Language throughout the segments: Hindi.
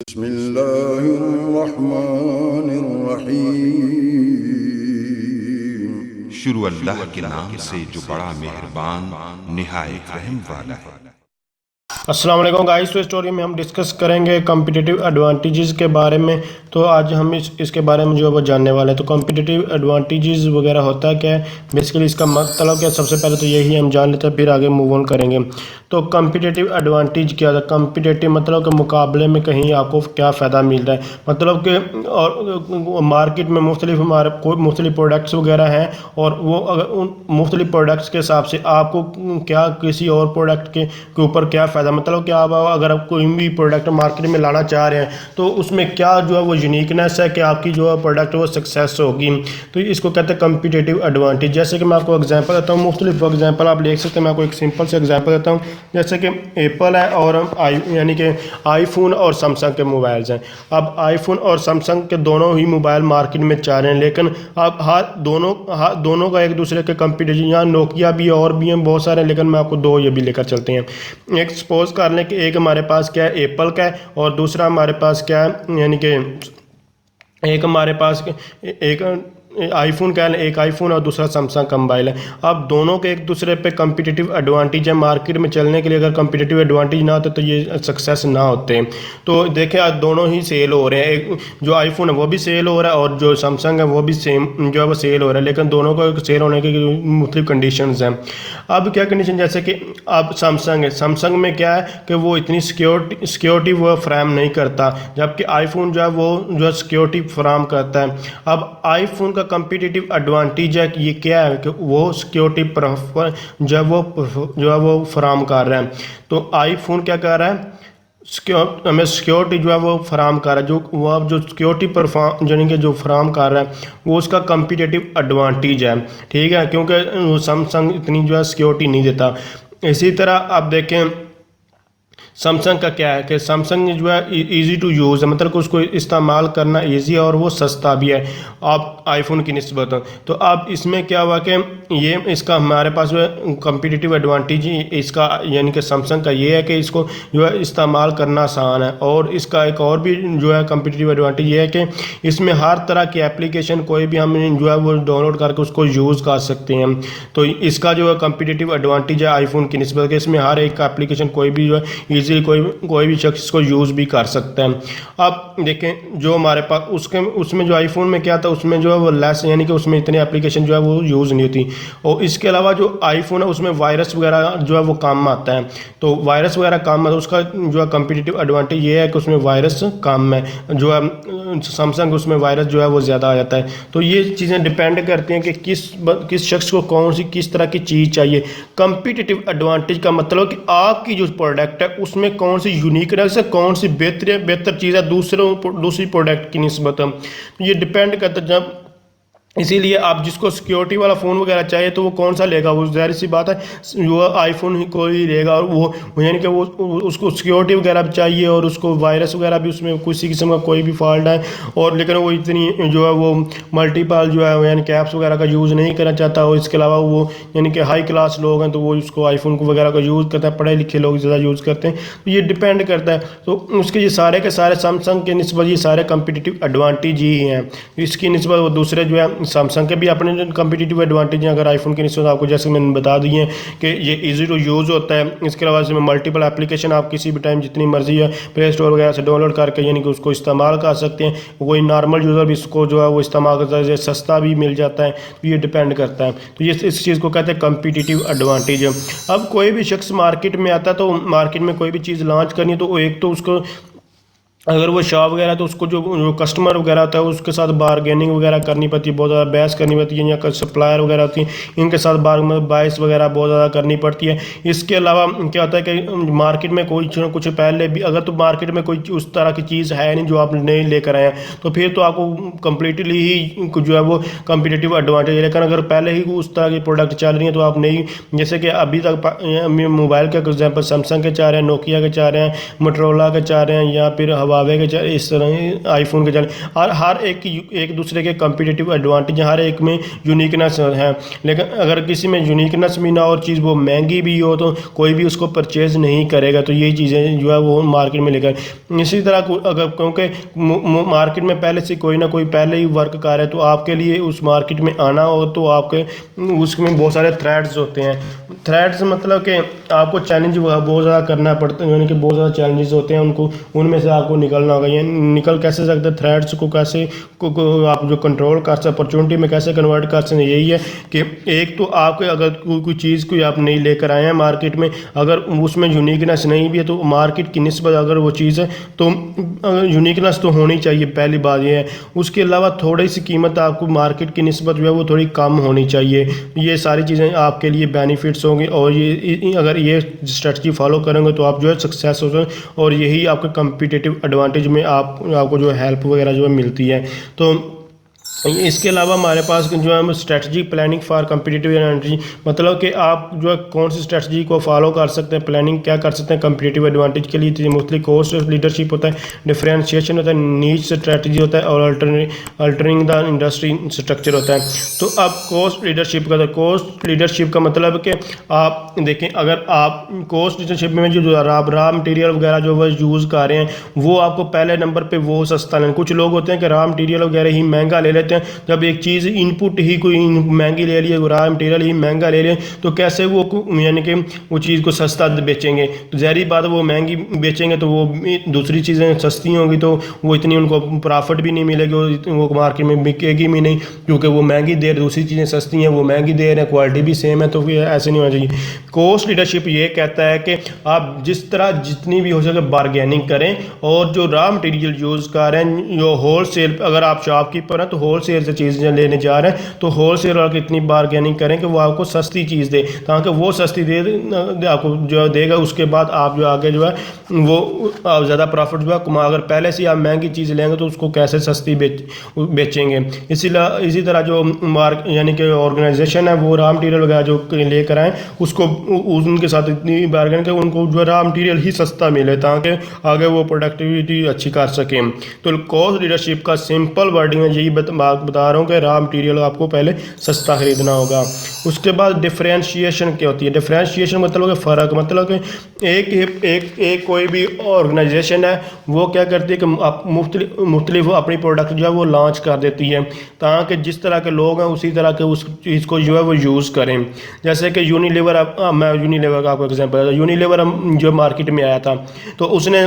बिस्मिल्लाहिर्रहमानिर्रहीम। शुरू अल्लाह के नाम से जो बड़ा मेहरबान निहायत रहम वाला है। अस्सलाम वालेकुम गाइस। तो स्टोरी में हम डिस्कस करेंगे कम्पिटिटिव एडवांटेजेस के बारे में। तो आज हम इसके बारे में जो है वो जानने वाले हैं। तो कम्पिटिटिव एडवांटेजेस वगैरह होता है क्या है, बेसिकली इसका मतलब क्या है, सबसे पहले तो यही हम जान लेते हैं, फिर आगे मूव ऑन करेंगे। तो कम्पिटिटिव एडवांटेज क्या है? कम्पिटिटिव मतलब कि मुकाबले में कहीं आपको क्या फ़ायदा मिल रहा है, मतलब कि और मार्केट में मुख्तलिफ हमारे कोई मुख्तलिफ प्रोडक्ट्स वगैरह हैं, और वो अगर उन मुख्तलिफ प्रोडक्ट्स के हिसाब से आपको क्या किसी और प्रोडक्ट के ऊपर क्या फ़ायदा, मतलब कि आप अगर आप कोई भी प्रोडक्ट मार्केट में लाना चाह रहे हैं तो उसमें क्या जो है वो यूनिकनेस है कि आपकी जो है प्रोडक्ट वो सक्सेस होगी। तो इसको कहते हैं कम्पिटिटिव एडवांटेज। जैसे कि मैं आपको एग्जांपल देता हूँ, मुख्तलिफ एग्जांपल आप देख सकते हैं। मैं आपको एक सिंपल से एग्जांपल देता हूँ, जैसे कि एप्पल है और यानी कि आईफोन और सैमसंग के मोबाइल्स हैं। अब आईफोन और सैमसंग के दोनों ही मोबाइल मार्केट में चाह रहे हैं, लेकिन अब दोनों का एक दूसरे के कंपटीशन, यहाँ नोकिया भी और भी हैं बहुत सारे, लेकिन मैं आपको दो ये भी लेकर चलते हैं। एक सपोज कर लें कि एक हमारे पास क्या है, एप्पल का है, और दूसरा हमारे पास क्या है, यानी कि एक हमारे पास एक आईफोन का है, एक आईफोन और दूसरा सैमसंग का मोबाइल है। अब दोनों के एक दूसरे पे कम्पिटिटिव एडवांटेज है मार्केट में चलने के लिए। अगर कम्पिटिटिव एडवांटेज ना होते तो ये सक्सेस ना होते। तो देखें आज दोनों ही सेल हो रहे हैं, एक जो आईफोन है वो भी सेल हो रहा है और जो सैमसंग है वो भी सेम जो है वो सेल हो रहा है, लेकिन दोनों को सेल होने की मुख्तलिफ कंडीशंस हैं। अब क्या कंडीशन, जैसे कि अब सैमसंग है, सैमसंग में क्या है कि वो इतनी सिक्योरिटी वो फ्राहम नहीं करता, जबकि आईफोन जो है वो जो है सिक्योरिटी फ्राहम करता है। अब आईफोन का कम्पिटिटिव एडवांटेज है कि ये क्या है कि वो सिक्योरिटी जो है वो फराम कर रहा है। तो आईफोन क्या कर रहा है, हमें सिक्योरिटी जो है वो फराम कर रहा है, जो वो अब जो सिक्योरिटी परफॉर्म यानी कि जो फराम कर रहा है वो उसका कम्पिटिटिव एडवांटेज है, ठीक है, क्योंकि सैमसंग इतनी जो है सिक्योरिटी नहीं देता। इसी तरह आप देखें सैमसंग का क्या है कि सैमसंग जो है इजी टू यूज़ है, मतलब कि उसको इस्तेमाल करना इजी है और वो सस्ता भी है आप आईफोन की निस्बत। तो अब इसमें क्या हुआ कि ये इसका हमारे पास जो है कम्पिटिटिव एडवांटेज इसका यानी कि सैमसंग का ये है कि इसको जो है इस्तेमाल करना आसान है। और इसका एक और भी जो है कम्पिटिटिव एडवांटेज ये है कि इसमें हर तरह की एप्लीकेशन कोई भी हम जो है वो डाउनलोड करके उसको यूज़ कर सकते हैं। तो इसका जो है कम्पिटिटिव एडवांटेज है आईफोन की निस्बत के, इसमें हर एक एप्लीकेशन कोई भी जो है कोई भी शख्स इसको यूज़ भी कर सकता है। अब देखें जो हमारे पास उसमें जो आईफोन में क्या था, उसमें जो है वो लेस यानी कि उसमें इतनी एप्लीकेशन जो है वो यूज़ नहीं होती। और इसके अलावा जो आईफोन है उसमें वायरस वगैरह जो है वो कम आता है। तो वायरस वगैरह कम है, तो उसका जो है कम्पिटिटिव एडवांटेज ये है कि उसमें वायरस कम है, जो है सैमसंग उसमें वायरस जो है वो ज़्यादा आ जाता है। तो ये चीज़ें डिपेंड करती हैं कि किस शख्स को किस तरह की चीज़ चाहिए। कम्पिटिटिव एडवांटेज का मतलब कि आपकी जो प्रोडक्ट है उसमें कौन सी यूनिकनेस है, कौन सी बेहतर चीज़ है दूसरी प्रोडक्ट की निस्बत। ये डिपेंड करता है। जब इसीलिए आप जिसको सिक्योरिटी वाला फ़ोन वगैरह चाहिए तो वो कौन सा लेगा, वो ज़ाहिर सी बात है जो आईफोन ही कोई लेगा। और वो यानी कि वो उसको सिक्योरिटी वगैरह भी चाहिए और उसको वायरस वगैरह भी उसमें किसी किस्म का कोई भी फॉल्ट है, और लेकिन वो इतनी जो है वो मल्टीपल जो है यानी कि ऐप्स वगैरह का यूज़ नहीं करना चाहता। और इसके अलावा वो यानी कि हाई क्लास लोग हैं तो वो उसको आईफोन को वगैरह का यूज़ करते हैं, पढ़े लिखे लोग ज़्यादा यूज़ करते हैं। तो ये डिपेंड करता है। तो उसके ये सारे के सारे सैमसंग के निस्बत ये सारे कम्पिटिटिव एडवांटेज ही हैं। इसकी निस्बत वो दूसरे जो है सैमसंग के भी अपने कम्पिटिटिव एडवांटेज हैं अगर आईफोन की निस्बत आपको, जैसे मैंने बता दी है कि ये इजी टू यूज़ होता है। इसके अलावा इसमें मल्टीपल एप्लीकेशन आप किसी भी टाइम जितनी मर्जी है प्ले स्टोर वगैरह से डाउनलोड करके यानी कि उसको इस्तेमाल कर सकते हैं। कोई नॉर्मल यूज़र भी इसको जो है वो इस्तेमाल करता है, सस्ता भी मिल जाता है। तो ये डिपेंड करता है। तो ये इस चीज़ को कहते हैं कम्पिटिटिव एडवांटेज। अब कोई भी शख्स मार्केट में आता है तो मार्केट में कोई भी चीज़ लॉन्च करनी है तो एक तो उसको अगर वो शॉप वगैरह तो उसको जो कस्टमर वगैरह होता है उसके साथ बारगेनिंग वगैरह करनी पड़ती है, बहुत ज़्यादा बहस करनी पड़ती है, या सप्लायर वगैरह होती है इनके साथ बाइस वगैरह बहुत ज़्यादा करनी पड़ती है। इसके अलावा क्या होता है कि मार्केट में कोई कुछ पहले भी अगर तो मार्केट में कोई उस तरह की चीज़ है नहीं जो आप नहीं लेकर आए हैं तो फिर तो आपको कम्प्लीटली ही जो है वो कम्पिटिटिव एडवांटेज है। लेकिन अगर पहले ही उस तरह की प्रोडक्ट चल रही है तो आप नहीं, जैसे कि अभी तक मोबाइल के एग्जाम्पल सैमसंग के चाह रहे हैं, नोकिया के चाह रहे हैं, मोटरोला के चाह रहे हैं, या फिर हवा हुआवे के इस तरह आईफोन के चले, और हर एक दूसरे के कम्पिटिटिव एडवांटेज, हर एक में यूनिकनेस है। लेकिन अगर किसी में यूनिकनेस भी ना और चीज़ वो महंगी भी हो तो कोई भी उसको परचेज नहीं करेगा। तो यही चीज़ें जो है वो मार्केट में लेकर, इसी तरह अगर क्योंकि मार्केट में पहले से कोई ना कोई पहले ही वर्क कर रहा है, तो आपके लिए उस मार्केट में आना हो तो आपके उसमें बहुत सारे थ्रेड्स होते हैं। थ्रेड्स मतलब कि आपको चैलेंज बहुत ज़्यादा करना पड़ता है, यानी कि बहुत ज़्यादा चैलेंजेस होते हैं, उनको उनमें से आपको निकलना होगा। ये निकल कैसे सकते हैं थ्रेड्स को, कैसे आप जो कंट्रोल कर सकते, अपॉर्चुनिटी में कैसे कन्वर्ट कर सकते हैं। यही है कि एक तो आपके अगर कोई चीज़ कोई आप नहीं लेकर आए हैं मार्केट में, अगर उसमें यूनिकनेस नहीं भी है तो मार्केट की निस्बत अगर वो चीज़ है तो यूनिकनेस तो होनी चाहिए, पहली बात ये है। उसके अलावा थोड़ी सी कीमत आपको मार्केट की निस्बत जो है वो थोड़ी कम होनी चाहिए। ये सारी चीज़ें आपके लिए बेनिफिट्स होंगी, और ये अगर ये स्ट्रेटजी फॉलो करेंगे तो आप जो है सक्सेस हो जाए, और यही आपके कम्पिटिटिव एडवांटेज में आपको जो हेल्प वगैरह जो है मिलती है। तो इसके अलावा हमारे पास जो है strategy planning for competitive advantage, मतलब कि आप जो है कौन सी स्ट्रेटजी को फॉलो कर सकते हैं, प्लानिंग क्या कर सकते हैं कम्पिटिटिव एडवांटेज के लिए। तो मुख्तलिफ कोर्स लीडरशिप होता है, डिफरेंशिएशन होता है, नीच स्ट्रेटजी होता है, और अल्टरिंग द इंडस्ट्री स्ट्रक्चर होता है। तो अब कोस्ट लीडरशिप का, तो कोस्ट लीडरशिप का मतलब कि आप देखें, अगर आप कोस्ट लीडरशिप में जो आप रॉ मटीरियल वगैरह जो वो यूज़ कर रहे हैं वो आपको पहले नंबर पर वो सस्ता लेना। कुछ लोग होते हैं कि रॉ मटीरियल वगैरह ही महंगा ले लेते हैं, जब एक चीज़ इनपुट ही कोई महंगी ले लिए, रॉ मटेरियल ही महंगा ले लिए, तो कैसे वो यानी कि वो चीज़ को सस्ता बेचेंगे। तो ज़ाहिर बात है वो महंगी बेचेंगे तो वो दूसरी चीज़ें सस्ती होंगी, तो वो इतनी उनको प्रॉफिट भी नहीं मिलेगी, वो मार्केट में बिकेगी भी नहीं, क्योंकि वो महंगी दे रहे, दूसरी चीज़ें सस्ती हैं वो महंगी दे रहे हैं, क्वालिटी भी सेम है, तो फिर ऐसे नहीं होना चाहिए। कॉस्ट लीडरशिप ये कहता है कि आप जिस तरह जितनी भी हो सके बारगेनिंग करें, और जो रॉ मटेरियल यूज़ कर रहे हैं जो होल सेल, अगर आप शॉपकीपर हैं तो होल सेल से चीज़ें लेने जा रहे हैं तो होल सेल वाले इतनी बारगेनिंग करें कि वो आपको सस्ती चीज़ दे, ताकि वो सस्ती दे आपको जो देगा, उसके बाद आप जो आगे जो है वो आप ज़्यादा प्रॉफिट जो है कमा। अगर पहले से आप महंगी चीज़ लेंगे तो उसको कैसे सस्ती बेचेंगे। इसी तरह जो यानी कि ऑर्गेनाइजेशन है वो रॉ मटीरियल वगैरह जो लेकर आए उसको उनके साथ इतनी बारगेन कर उनको जो रॉ मटीरियल ही सस्ता मिले, ताकि आगे वो प्रोडक्टिविटी अच्छी कर सकें। तो कॉस्ट लीडरशिप का सिंपल वर्डिंग है, यही बता रहा हूँ कि रॉ मटीरियल आपको पहले सस्ता खरीदना होगा। उसके बाद डिफरेंशिएशन क्या होती है। डिफरेंशिएशन मतलब कि फ़र्क, मतलब कि एक कोई भी ऑर्गेनाइजेशन है वो क्या करती है कि मुख्तलिफ अपनी प्रोडक्ट जो है वो लॉन्च कर देती है, ताकि जिस तरह के लोग हैं उसी तरह के उस चीज़ को जो है वो यूज़ करें। जैसे कि यूनिलीवर, मैं यूनिलीवर का आपको एग्जांपल, यूनिलीवर जो मार्केट में आया था तो उसने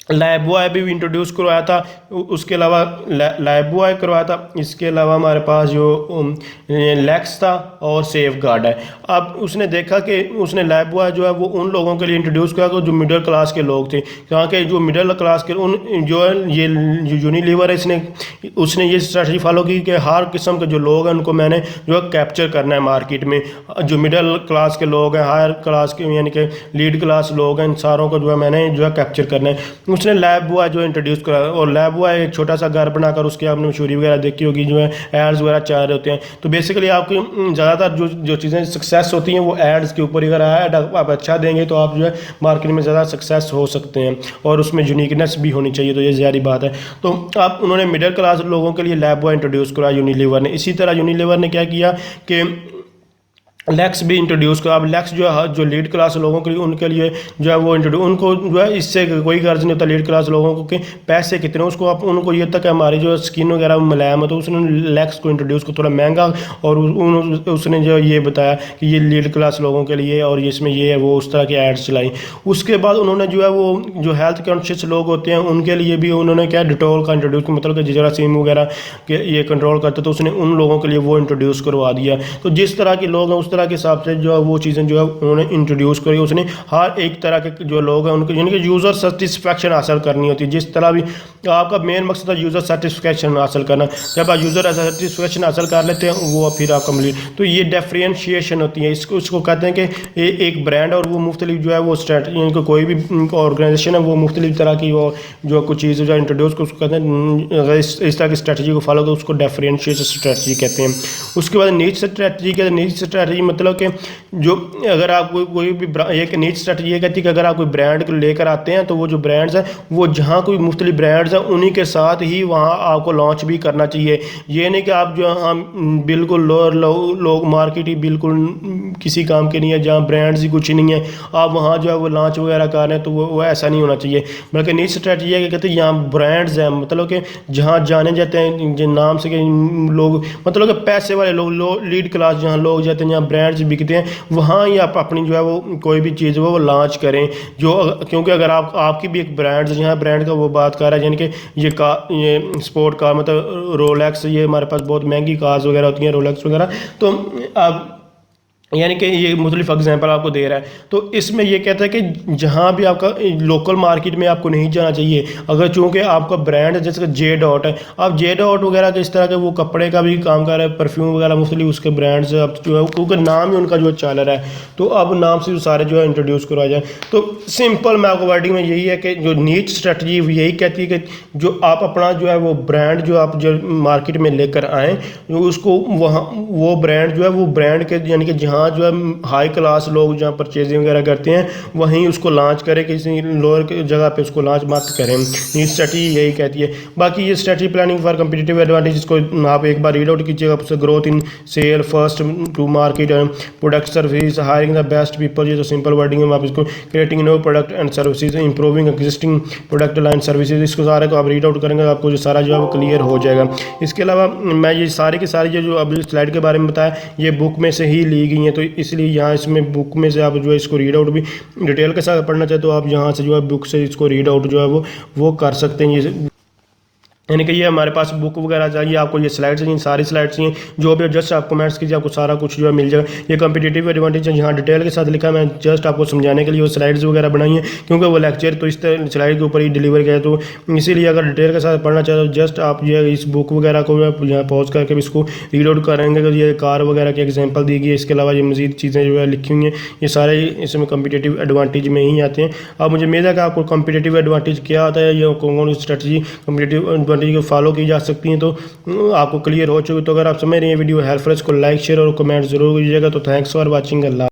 लाइफबॉय भी इंट्रोड्यूस करवाया था, उसके अलावा लाइफबॉय करवाया था, इसके अलावा हमारे पास जो लैक्स था और सेफ गार्ड है। अब उसने देखा कि उसने लाइफबॉय जो है वो उन लोगों के लिए इंट्रोड्यूस किया जो मिडिल क्लास के लोग थे, क्योंकि जो मिडिल क्लास के उन जो है ये यूनिलीवर है उसने ये स्ट्रेटजी फॉलो की कि हर किस्म के जो लोग हैं उनको मैंने जो है कैप्चर करना है मार्केट में। जो मिडिल क्लास के लोग हैं, हायर क्लास के यानी कि लीड क्लास लोग हैं, इन सारों को जो है मैंने जो है कैप्चर करना है। उसने लाइफबॉय जो इंट्रोड्यूस करा, और लाइफबॉय एक छोटा सा घर बनाकर उसकी आपने मशहूरी वगैरह देखी होगी, जो है एड्स वगैरह चाह रहे होते हैं। तो बेसिकली आपकी ज़्यादातर जो चीज़ें सक्सेस होती हैं वो एड्स के ऊपर, अगर ऐड आप अच्छा देंगे तो आप जो है मार्केट में ज़्यादा सक्सेस हो सकते हैं, और उसमें यूनिकनेस भी होनी चाहिए। तो ये ज़ाहिर बात है। तो आप उन्होंने मिडिल क्लास लोगों के लिए लाइफबॉय इंट्रोड्यूस करा यूनिलीवर ने। इसी तरह यूनिलीवर ने क्या किया कि लैक्स भी इंट्रोड्यूस करा। अब लैक्स जो है जो लीड क्लास लोगों के लिए, उनके लिए जो है वो उनको जो है इससे कोई गर्ज नहीं होता लीड क्लास लोगों को कि पैसे कितने, उसको आप उनको ये तक हमारी जो स्किन वगैरह मुलायम है, तो उसने लैक्स को इंट्रोड्यूस को थोड़ा महंगा, और उसने जो ये बताया कि ये लीड क्लास लोगों के लिए और इसमें ये है वो, उस तरह की एड्स चलाई। उसके बाद उन्होंने जो है वो जो हेल्थ कॉन्शियस लोग होते हैं उनके लिए भी उन्होंने क्या डिटॉल का इंट्रोड्यूस, मतलब कि जरासीम वगैरह के ये कंट्रोल करते, तो उसने उन लोगों के लिए वो इंट्रोड्यूस करवा दिया। तो जिस तरह के लोग हैं उस तरह के हिसाब से जो है वो चीज़ें जो है उन्होंने इंट्रोड्यूस करी। उसने हर एक तरह के जो लोग हैं उनको यानी कि यूज़र सेटिस्फेक्शन हासिल करनी होती है। जिस तरह भी आपका मेन मकसद है यूज़र सेटिस्फेक्शन हासिल करना, जब आप यूज़र सेटिस्फेक्शन हासिल कर लेते हैं वो फिर आप कंप्लीट, तो ये डिफरेंशिएशन होती है। इसको कहते हैं कि एक ब्रांड और वो मुख्तलिफ जो है वो स्ट्रेटजी, कोई भी ऑर्गेनाइजेशन है वो मुख्तलिफ तरह की वो जो कुछ चीज़ जो इंट्रोड्यूस को उसको कहते हैं, अगर इस तरह की स्ट्रेटजी को फॉलो तो उसको डिफरेंशिएशन स्ट्रेटजी कहते हैं। उसके बाद नीच स्ट्रेटजी के, नीच स्ट्रेटजी स्ट्रेटजी मतलब कि जो अगर आप कोई भी एक नीच स्ट्रेटजी ये कहती है कि अगर आप कोई ब्रांड को लेकर आते हैं तो वो जो ब्रांड्स हैं वो जहाँ कोई मुख्तलिफ ब्रांड्स हैं उन्हीं के साथ ही वहाँ आपको लॉन्च भी करना चाहिए। ये नहीं कि आप जो हम बिल्कुल लोअर लोग मार्केट ही बिल्कुल किसी काम के नहीं है, जहाँ ब्रांड्स ही कुछ नहीं है, आप वहाँ जो है वो लॉन्च वगैरह कर रहे हैं, तो वो ऐसा नहीं होना चाहिए। बल्कि नीच स्ट्रेटजी है कि कहते हैं यहाँ ब्रांड्स हैं, मतलब कि जहाँ जाने जाते हैं जिन नाम से कि लोग, मतलब कि पैसे वाले लोग लीड क्लास जहाँ लोग जाते हैं, जहाँ ब्रांड्स बिकते हैं, वहाँ ही आप अपनी जो है वो कोई भी चीज़ वो लॉन्च करें। जो क्योंकि अगर आपकी भी एक ब्रांड यहाँ ब्रांड का वो बात कर रहा है, यानी कि ये स्पोर्ट कार मतलब रोलेक्स, ये हमारे पास बहुत महंगी कार्स वगैरह होती हैं रोलेक्स वगैरह, तो आप यानी कि ये मुख्तलिफ एग्जाम्पल आपको दे रहा है। तो इसमें ये कहता है कि जहाँ भी आपका लोकल मार्केट में आपको नहीं जाना चाहिए, अगर चूँकि आपका ब्रांड है जैसे जे डॉट है, आप जे डॉट वगैरह के इस तरह के वो कपड़े का भी काम कर रहे हैं, परफ्यूम वगैरह मुख्तलिफ उसके ब्रांड्स अब जो है क्योंकि नाम ही उनका जो चल रहा है, तो अब नाम से सारे जो है इंट्रोड्यूस करवा जाए। तो सिंपल मैं आपको वर्डिंग में यही है कि जो नीच स्ट्रेटजी यही कहती है कि जो आप अपना जो है वो ब्रांड जो आप जो मार्केट में लेकर आएँ, उसको वहाँ वो ब्रांड जो है वो ब्रांड के यानी कि जहाँ जो है हाई क्लास लोग जहाँ परचेजिंग वगैरह करते हैं वहीं उसको लॉन्च करें, किसी लोअर जगह पे उसको लॉन्च मत करें। ये स्ट्रेटजी यही कहती है। बाकी ये strategy planning for competitive advantage, इसको आप एक बार रीड आउट कीजिएगा। Growth in sale, first to market, product service, hiring the best people, ये तो सिंपल वर्डिंग है। आप इसको creating new product and services, improving existing product line services, इसको सारे को आप रीड आउट करेंगे आपको जो सारा जो है वो क्लियर हो जाएगा। इसके अलावा मैं ये सारी की सारी जो अभी स्लाइड के बारे में बताया ये बुक में से ही ली गई हैं, तो इसलिए यहाँ इसमें बुक में से आप जो है इसको रीड आउट भी डिटेल के साथ पढ़ना चाहते हो आप यहाँ से जो है बुक से इसको रीड आउट जो है वो कर सकते हैं। ये यानी कि ये हमारे पास बुक वगैरह चाहिए, आपको ये स्लाइड्स चाहिए, सारी स्लाइड्स चाहिए, जो भी जस्ट आप कमेंट्स कीजिए आपको सारा कुछ जो है मिल जाएगा। ये कम्पिटिटिव एडवांटेज है यहाँ डिटेल के साथ लिखा है, मैं जस्ट आपको समझाने के लिए वो स्लाइड्स वगैरह बनाई है, क्योंकि वो लेक्चर तो इस स्लाइड के ऊपर ही डिलीवर किया है, तो इसीलिए अगर डिटेल के साथ पढ़ना चाहते हो जस्ट आप जो है इस बुक वगैरह को यहाँ पॉज करके इसको रीड आउट करेंगे। तो ये कार वगैरह की एग्जाम्पल दी गई है, इसके अलावा ये मजीद चीज़ें जो है लिखी हुई हैं, ये सारे इसमें कम्पिटिटिव एडवांटेज में ही आते हैं। अब मुझे उम्मीद है कि आपको कम्पिटिटिव एडवांटेज क्या आता है, ये कौन कौन स्ट्रेटजी कम्पिटिटिव एडवांटेज को फॉलो की जा सकती हैं, तो आपको क्लियर हो चुकी। तो अगर आप समझ रहे हैं वीडियो हेल्पफुल, इसको लाइक शेयर और कमेंट जरूर कीजिएगा। तो थैंक्स फॉर वाचिंग। अल्लाह।